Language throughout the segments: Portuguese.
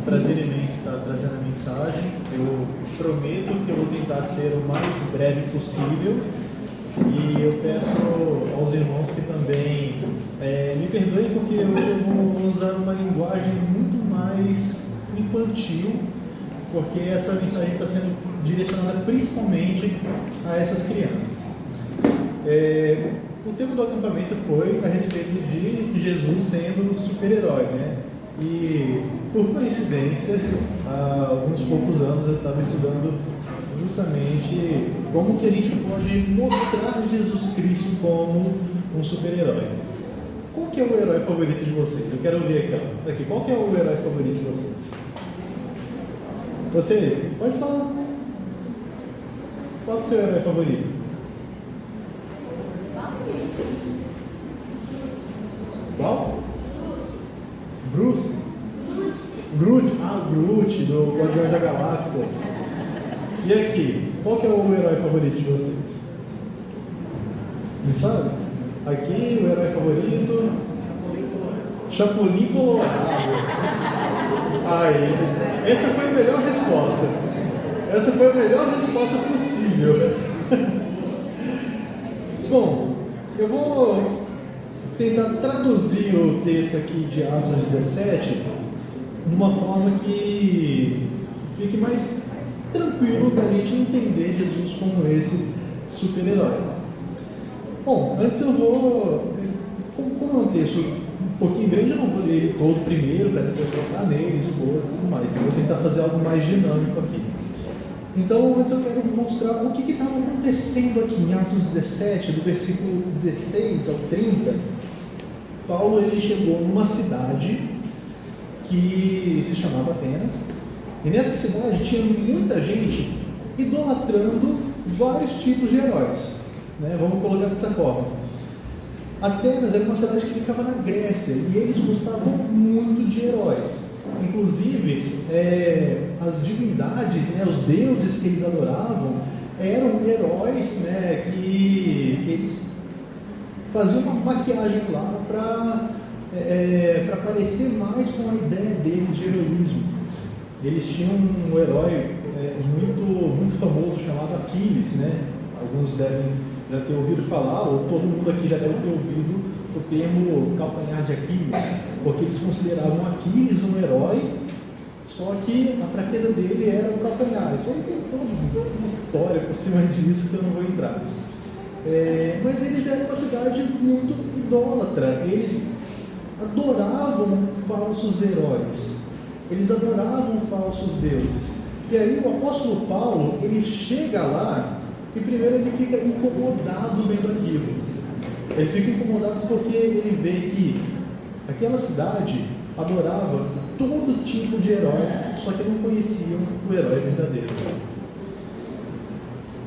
prazer imenso estar trazendo a mensagem. Eu prometo que eu vou tentar ser o mais breve possível e eu peço aos irmãos que também me perdoem, porque hoje eu vou usar uma linguagem muito mais infantil, porque essa mensagem está sendo direcionada principalmente a essas crianças. O tema do acampamento foi a respeito de Jesus sendo super-herói, né? E, por coincidência, há alguns poucos anos eu estava estudando justamente como que a gente pode mostrar Jesus Cristo como um super-herói. Qual que é o herói favorito de vocês? Eu quero ouvir aqui. Qual que é o herói favorito de vocês? Você, pode falar. Qual que é o seu herói favorito? Qual? Bruce? Groot. Groot, do Guardiões da Galáxia. E aqui, qual que é o herói favorito de vocês? Me sabe? Aqui, o herói favorito... Chapolin Colorado. Aí, essa foi a melhor resposta. Essa foi a melhor resposta possível. Bom, eu vou tentar traduzir o texto aqui de Atos 17 de uma forma que fique mais tranquilo para a gente entender Jesus como esse super-herói. Bom, antes eu vou... Como é um texto um pouquinho grande, eu não vou ler ele todo primeiro, para depois tocar nele, expor e tudo mais. Eu vou tentar fazer algo mais dinâmico aqui. Então, antes eu quero mostrar o que estava acontecendo aqui em Atos 17, do versículo 16 ao 30. Paulo ele chegou numa cidade que se chamava Atenas, e nessa cidade tinha muita gente idolatrando vários tipos de heróis, né? Vamos colocar dessa forma. Atenas era uma cidade que ficava na Grécia e eles gostavam muito de heróis. Inclusive, as divindades, né, os deuses que eles adoravam eram heróis, né, que eles faziam uma maquiagem lá para parecer mais com a ideia deles de heroísmo. Eles tinham um herói muito famoso chamado Aquiles, né? Alguns devem já ter ouvido falar, ou todo mundo aqui já deve ter ouvido o termo calcanhar de Aquiles, porque eles consideravam Aquiles um herói, só que a fraqueza dele era o calcanhar. Isso aí tem toda uma história por cima disso que eu não vou entrar. Mas eles eram uma cidade muito idólatra, eles adoravam falsos heróis, eles adoravam falsos deuses. E aí o apóstolo Paulo, ele chega lá e primeiro ele fica incomodado vendo aquilo. Ele fica incomodado porque ele vê que aquela cidade adorava todo tipo de herói, só que não conheciam o herói verdadeiro.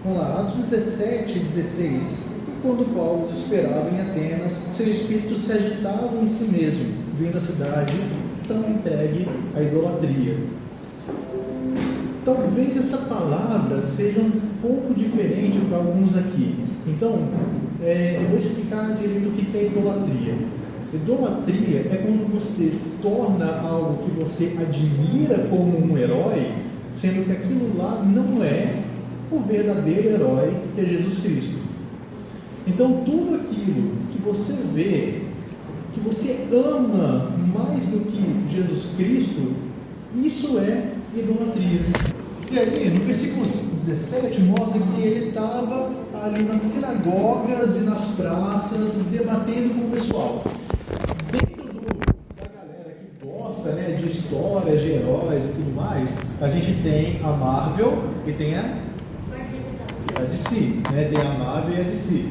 Vamos lá, Atos 17, 16. E quando Paulo esperava em Atenas, seu espírito se agitava em si mesmo, vendo a cidade tão entregue à idolatria. Talvez essa palavra seja um pouco diferente para alguns aqui. Então, eu vou explicar direito o que é idolatria. Idolatria é quando você torna algo que você admira como um herói, sendo que aquilo lá não é o verdadeiro herói que é Jesus Cristo. Então, tudo aquilo que você vê, que você ama mais do que Jesus Cristo, isso é idolatria. E aí, no versículo 17, mostra que ele estava ali nas sinagogas e nas praças, debatendo com o pessoal. Dentro da galera que gosta, né, de histórias, de heróis e tudo mais, a gente tem a Marvel e tem a DC, né? Tem a Marvel e a DC.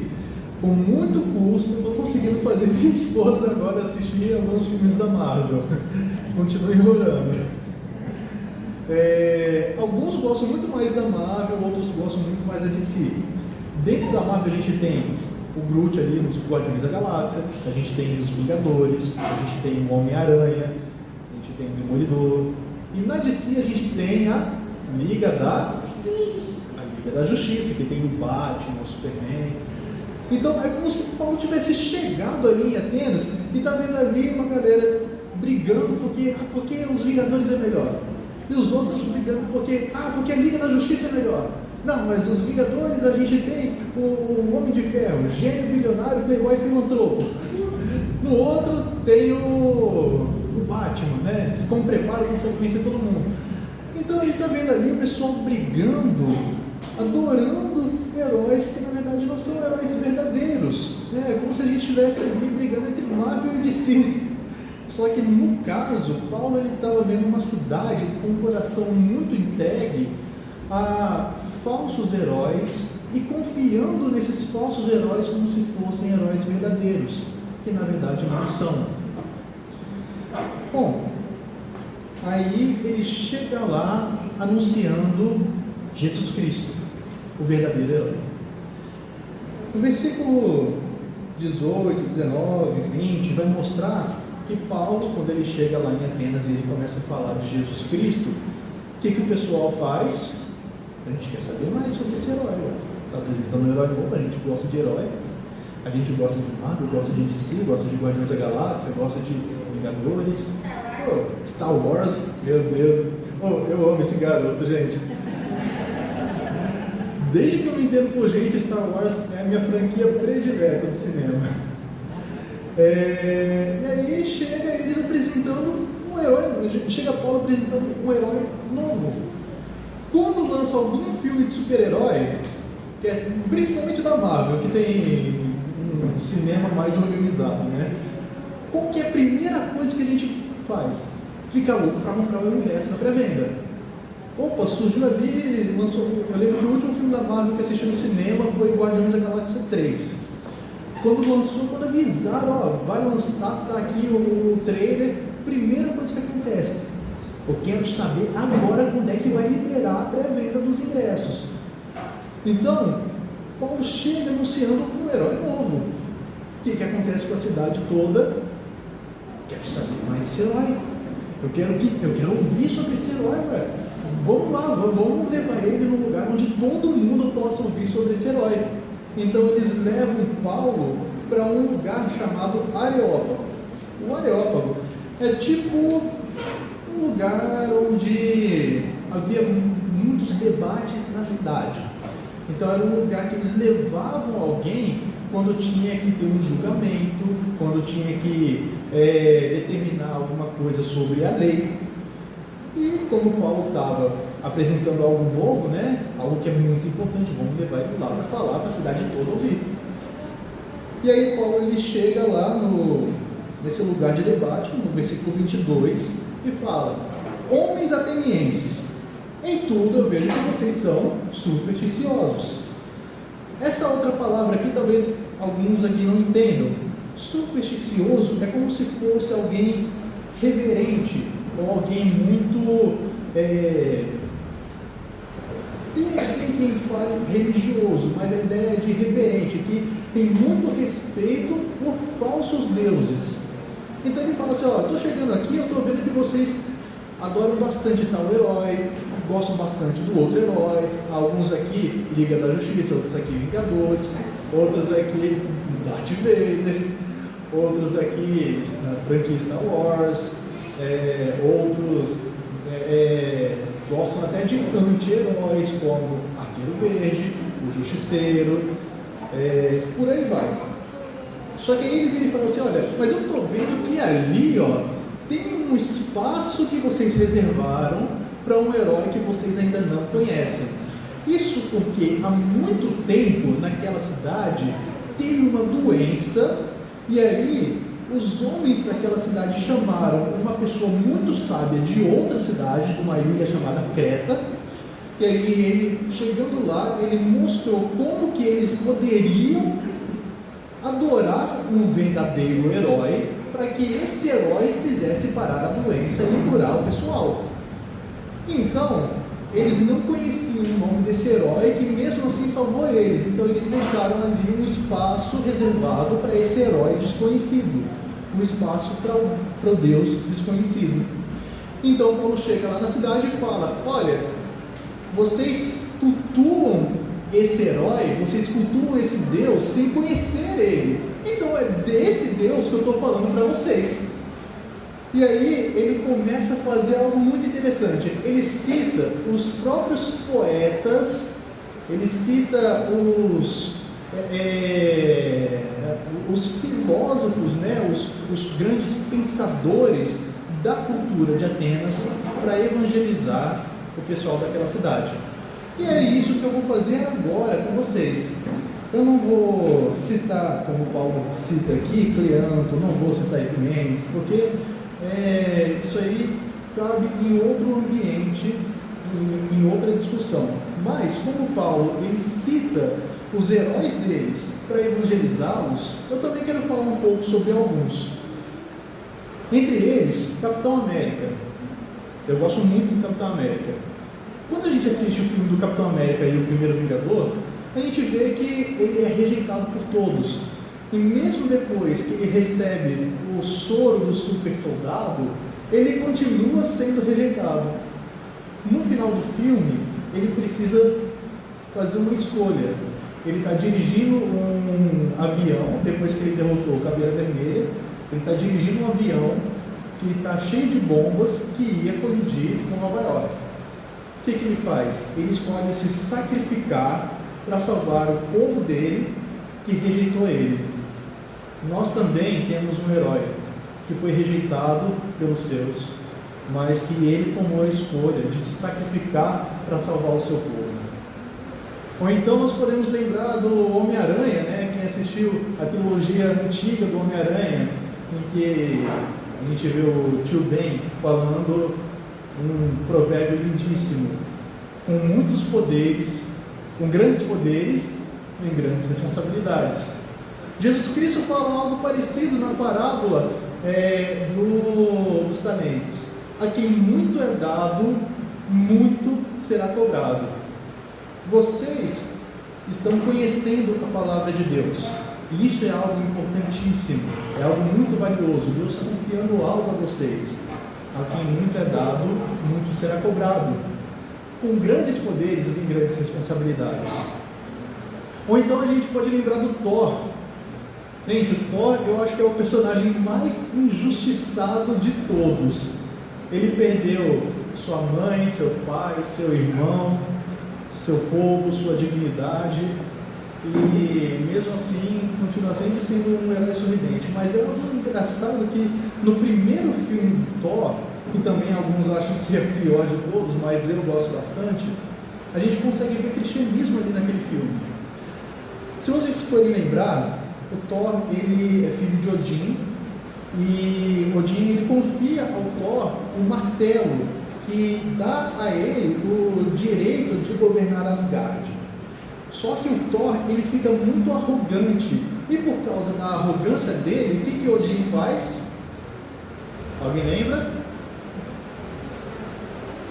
Com muito custo, estou conseguindo fazer minha esposa agora assistir alguns filmes da Marvel. Continue enrolando. Alguns gostam muito mais da Marvel, outros gostam muito mais da DC. Dentro da Marvel a gente tem o Groot ali nos Guardiões da Galáxia, a gente tem os Vingadores, a gente tem o Homem-Aranha, a gente tem o Demolidor. E na DC a gente tem a Liga da Justiça, que tem o Batman, o Superman. Então é como se Paulo tivesse chegado ali em Atenas e está vendo ali uma galera brigando porque os Vingadores é melhor. E os outros brigando porque a Liga da Justiça é melhor. Não, mas os Vingadores a gente tem o Homem de Ferro, gênio bilionário, playboy filantropo. No outro tem o Batman, né? Que como preparo consegue conhecer todo mundo. Então a gente está vendo ali o pessoal brigando, adorando heróis que na verdade não são heróis verdadeiros. É como se a gente estivesse ali brigando entre Marvel e DC. Só que no caso, Paulo estava vendo uma cidade com um coração muito entregue a falsos heróis e confiando nesses falsos heróis como se fossem heróis verdadeiros, que na verdade não são. Bom, aí ele chega lá anunciando Jesus Cristo, o verdadeiro herói. No versículo 18, 19, 20 vai mostrar que Paulo, quando ele chega lá em Atenas e ele começa a falar de Jesus Cristo, o que o pessoal faz? A gente quer saber mais sobre esse herói. Está apresentando um herói novo, a gente gosta de herói, a gente gosta de Marvel, gosta de DC, gosta de Guardiões da Galáxia, gosta de Vingadores, Star Wars, meu Deus, eu amo esse garoto, gente. Desde que eu me entendo por gente, Star Wars é a minha franquia predileta do cinema. E aí chega eles apresentando um herói, chega Paulo apresentando um herói novo. Quando lança algum filme de super-herói, que é principalmente da Marvel, que tem um cinema mais organizado, né? Qual que é a primeira coisa que a gente faz? Fica louco para comprar o ingresso na pré-venda. Opa, surgiu ali, lançou. Eu lembro que o último filme da Marvel que assisti no cinema foi Guardiões da Galáxia 3. Quando lançou, quando avisaram, vai lançar, tá aqui o trailer, primeira coisa que acontece, eu quero saber agora quando é que vai liberar a pré-venda dos ingressos. Então, Paulo chega anunciando um herói novo. O que acontece com a cidade toda? Quero saber mais desse herói. Eu quero ouvir sobre esse herói, velho. Vamos lá, vamos levar ele num lugar onde todo mundo possa ouvir sobre esse herói. Então eles levam Paulo para um lugar chamado Areópago. O Areópago é tipo um lugar onde havia muitos debates na cidade. Então era um lugar que eles levavam alguém quando tinha que ter um julgamento, quando tinha que determinar alguma coisa sobre a lei. E como Paulo estava apresentando algo novo, né, algo que é muito importante, vamos levar ele lá para falar, para a cidade toda ouvir. E aí Paulo ele chega lá nesse lugar de debate, no versículo 22, e fala: homens atenienses, em tudo eu vejo que vocês são supersticiosos. Essa outra palavra aqui talvez alguns aqui não entendam. Supersticioso é como se fosse alguém reverente, ou alguém muito tem quem fale religioso, mas a ideia é de reverente, que tem muito respeito por falsos deuses. Então ele fala assim: estou chegando aqui, eu estou vendo que vocês adoram bastante tal herói, gostam bastante do outro herói, alguns aqui Liga da Justiça, outros aqui Vingadores, outros aqui Darth Vader, outros aqui na franquia Star Wars, outros gostam até de anti-heróis como Arqueiro Verde, o Justiceiro, por aí vai. Só que aí ele fala assim: olha, mas eu estou vendo que ali tem um espaço que vocês reservaram para um herói que vocês ainda não conhecem. Isso porque há muito tempo naquela cidade teve uma doença, e aí os homens daquela cidade chamaram uma pessoa muito sábia de outra cidade, de uma ilha chamada Creta, e aí ele, chegando lá, ele mostrou como que eles poderiam adorar um verdadeiro herói, para que esse herói fizesse parar a doença e curar o pessoal. Então, eles não conheciam o nome desse herói, que mesmo assim salvou eles. Então eles deixaram ali um espaço reservado para esse herói desconhecido, um espaço para o Deus desconhecido. Então Paulo chega lá na cidade e fala: olha, vocês cultuam esse herói, vocês cultuam esse Deus sem conhecer ele. Então é desse Deus que eu estou falando para vocês. E aí ele começa a fazer algo muito interessante. Ele cita os próprios poetas, ele cita os filósofos, né, os grandes pensadores da cultura de Atenas para evangelizar o pessoal daquela cidade. E é isso que eu vou fazer agora com vocês. Eu não vou citar, como Paulo cita aqui, Cleanto, não vou citar Epimenes, porque isso aí cabe em outro ambiente, em outra discussão. Mas como Paulo ele cita os heróis deles para evangelizá-los, eu também quero falar um pouco sobre alguns. Entre eles, Capitão América. Eu gosto muito do Capitão América. Quando a gente assiste o filme do Capitão América e o Primeiro Vingador, a gente vê que ele é rejeitado por todos. E mesmo depois que ele recebe o soro do super soldado, ele continua sendo rejeitado. No final do filme, ele precisa fazer uma escolha. Ele está dirigindo um avião, depois que ele derrotou o Caveira Vermelha, ele está dirigindo um avião que está cheio de bombas que ia colidir com Nova York. O que ele faz? Ele escolhe se sacrificar para salvar o povo dele que rejeitou ele. Nós também temos um herói que foi rejeitado pelos seus, mas que ele tomou a escolha de se sacrificar para salvar o seu povo. Ou então nós podemos lembrar do Homem-Aranha, né? Quem assistiu a trilogia antiga do Homem-Aranha, em que a gente vê o tio Ben falando um provérbio lindíssimo: com muitos poderes, com grandes poderes, vem grandes responsabilidades. Jesus Cristo fala algo parecido na parábola dos talentos. A quem muito é dado, muito será cobrado. Vocês estão conhecendo a palavra de Deus, e isso é algo importantíssimo, é algo muito valioso. Deus está confiando algo a vocês. A quem muito é dado, muito será cobrado. Com grandes poderes vem grandes responsabilidades. Ou então a gente pode lembrar do Thor. Gente, o Thor eu acho que é o personagem mais injustiçado de todos. Ele perdeu sua mãe, seu pai, seu irmão, seu povo, sua dignidade, e mesmo assim continua sempre sendo um herói sorridente. Mas é algo engraçado que no primeiro filme do Thor, que também alguns acham que é o pior de todos, mas eu gosto bastante, a gente consegue ver cristianismo ali naquele filme. Se vocês forem lembrar, o Thor ele é filho de Odin, e Odin ele confia ao Thor um martelo que dá a ele o direito de governar Asgard. Só que o Thor ele fica muito arrogante, e por causa da arrogância dele, o que Odin faz? Alguém lembra?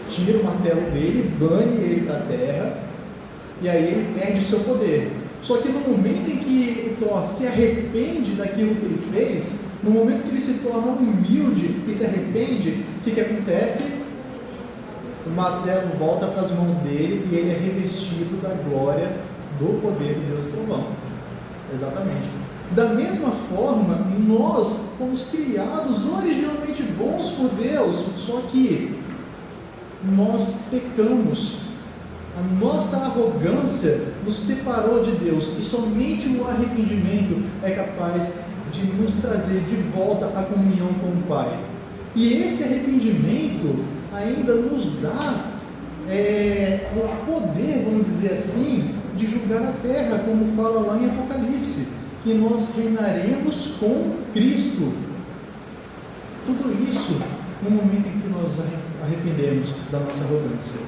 Tira o martelo dele, bane ele para a terra, e aí ele perde o seu poder. Só que no momento em que o Thor se arrepende daquilo que ele fez, no momento que ele se torna humilde e se arrepende, o que acontece? O martelo volta para as mãos dele e ele é revestido da glória do poder do Deus do Trovão. Exatamente. Da mesma forma, nós fomos criados originalmente bons por Deus, só que nós pecamos. A nossa arrogância nos separou de Deus, e somente o arrependimento é capaz de nos trazer de volta a comunhão com o Pai. E esse arrependimento ainda nos dá o poder, vamos dizer assim, de julgar a terra, como fala lá em Apocalipse, que nós reinaremos com Cristo. Tudo isso no momento em que nós arrependemos da nossa arrogância.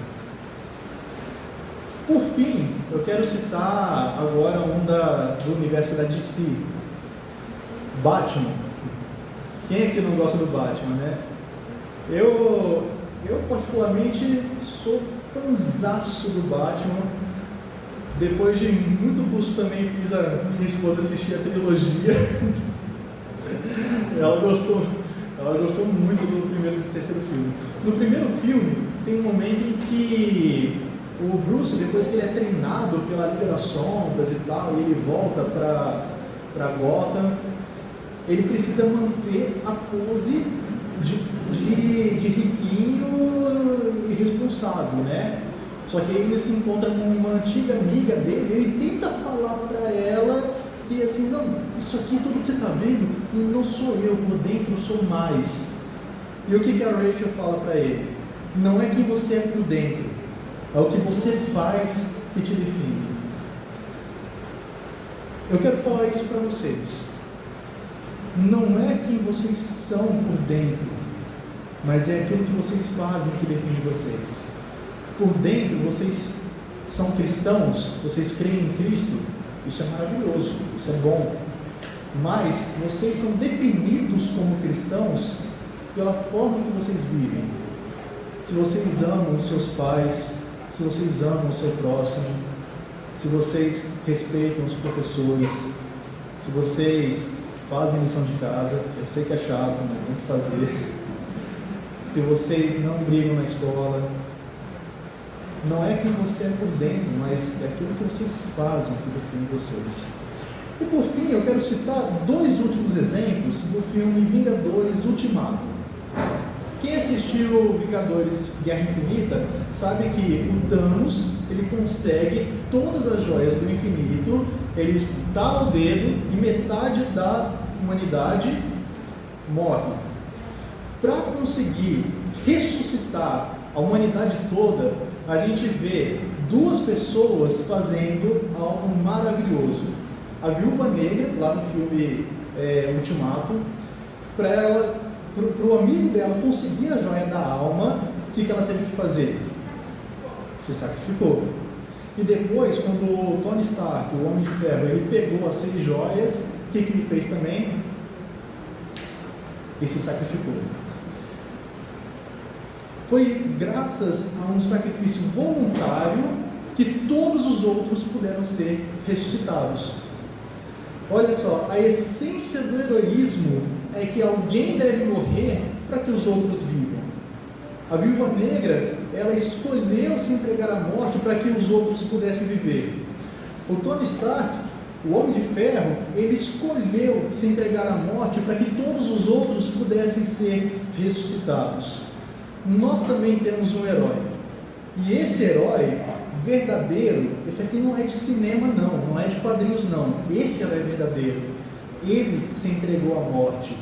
Por fim, eu quero citar agora do universo da DC, Batman. Quem aqui não gosta do Batman, né? Eu particularmente sou fãzaço do Batman. Depois de muito custo também fiz a minha esposa assistir a trilogia. Ela gostou muito do primeiro e do terceiro filme. No primeiro filme tem um momento em que o Bruce, depois que ele é treinado pela Liga das Sombras e tal, e ele volta para Gotham, ele precisa manter a pose de riquinho irresponsável, né? Só que aí ele se encontra com uma antiga amiga dele, ele tenta falar para ela que assim, não, isso aqui tudo que você está vendo, não sou eu, por dentro eu sou mais. E o que a Rachel fala para ele? Não é quem você é por dentro, é o que você faz que te define. Eu quero falar isso para vocês. Não é quem vocês são por dentro, mas é aquilo que vocês fazem que define vocês. Por dentro, vocês são cristãos, vocês creem em Cristo, isso é maravilhoso, isso é bom. Mas vocês são definidos como cristãos pela forma que vocês vivem. Se vocês amam os seus pais, se vocês amam o seu próximo, se vocês respeitam os professores, se vocês fazem lição de casa, eu sei que é chato, mas tem que fazer. Se vocês não brigam na escola, não é quem você é por dentro, mas é aquilo que vocês fazem que define vocês. E por fim, eu quero citar 2 últimos exemplos do filme Vingadores Ultimato. Quem assistiu Vingadores Guerra Infinita sabe que o Thanos, ele consegue todas as joias do infinito, ele estala o dedo e metade da humanidade morre. Para conseguir ressuscitar a humanidade toda, a gente vê 2 pessoas fazendo algo maravilhoso. A Viúva Negra, lá no filme Ultimato, para o amigo dela conseguir a joia da alma, o que ela teve que fazer? Se sacrificou. E depois, quando o Tony Stark, o Homem de Ferro, ele pegou as 6 joias, o que ele fez também? Ele se sacrificou. Foi graças a um sacrifício voluntário que todos os outros puderam ser ressuscitados. Olha só, a essência do heroísmo é que alguém deve morrer para que os outros vivam. A Viúva Negra, ela escolheu se entregar à morte para que os outros pudessem viver. O Tony Stark, o Homem de Ferro, ele escolheu se entregar à morte para que todos os outros pudessem ser ressuscitados. Nós também temos um herói. E esse herói verdadeiro, esse aqui não é de cinema não é de quadrinhos não. Esse herói verdadeiro, ele se entregou à morte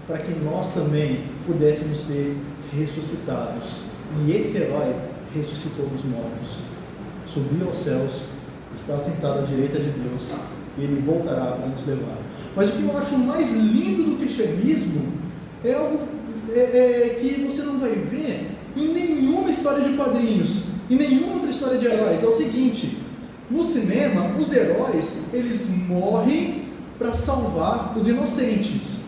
para que nós também pudéssemos ser ressuscitados. E esse herói ressuscitou dos mortos, subiu aos céus, está sentado à direita de Deus, e ele voltará para nos levar. Mas o que eu acho mais lindo do cristianismo é algo que você não vai ver em nenhuma história de quadrinhos, em nenhuma outra história de heróis. É o seguinte: no cinema, os heróis, eles morrem para salvar os inocentes.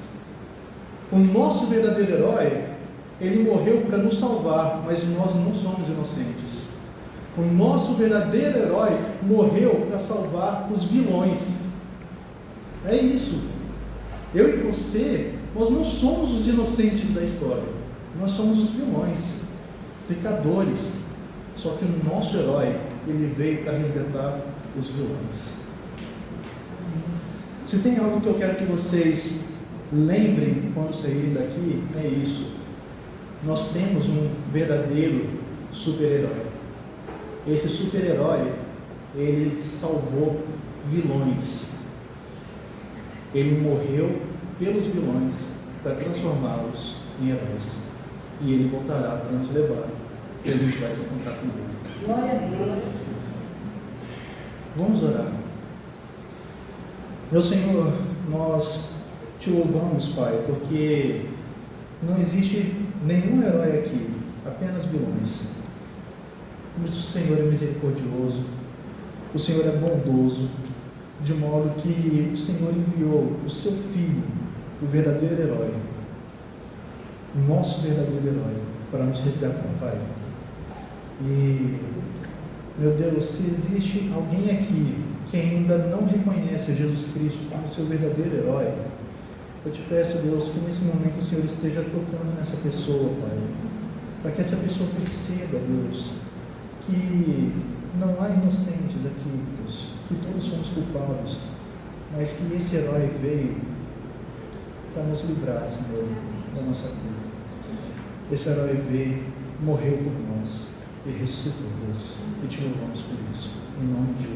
O nosso verdadeiro herói, ele morreu para nos salvar, mas nós não somos inocentes. O nosso verdadeiro herói morreu para salvar os vilões. É isso. Eu e você, nós não somos os inocentes da história, nós somos os vilões, pecadores. Só que o nosso herói, ele veio para resgatar os vilões. Se tem algo que eu quero que vocês lembrem quando saírem daqui, é isso. Nós temos um verdadeiro super-herói. Esse super-herói, ele salvou vilões. Ele morreu pelos vilões para transformá-los em heróis. E ele voltará para nos levar. E a gente vai se encontrar com ele. Glória a Deus. Vamos orar. Meu Senhor, nós te louvamos, Pai, porque não existe nenhum herói aqui, apenas vilões. Mas o Senhor é misericordioso, o Senhor é bondoso, de modo que o Senhor enviou o seu Filho, o verdadeiro herói, o nosso verdadeiro herói, para nos resgatar, Pai. E, meu Deus, se existe alguém aqui que ainda não reconhece Jesus Cristo como seu verdadeiro herói, eu te peço, Deus, que nesse momento o Senhor esteja tocando nessa pessoa, Pai, para que essa pessoa perceba, Deus, que não há inocentes aqui, Deus, que todos somos culpados, mas que esse herói veio para nos livrar, Senhor, da nossa culpa. Esse herói veio, morreu por nós e ressuscitou, Deus. E te louvamos por isso. Em nome de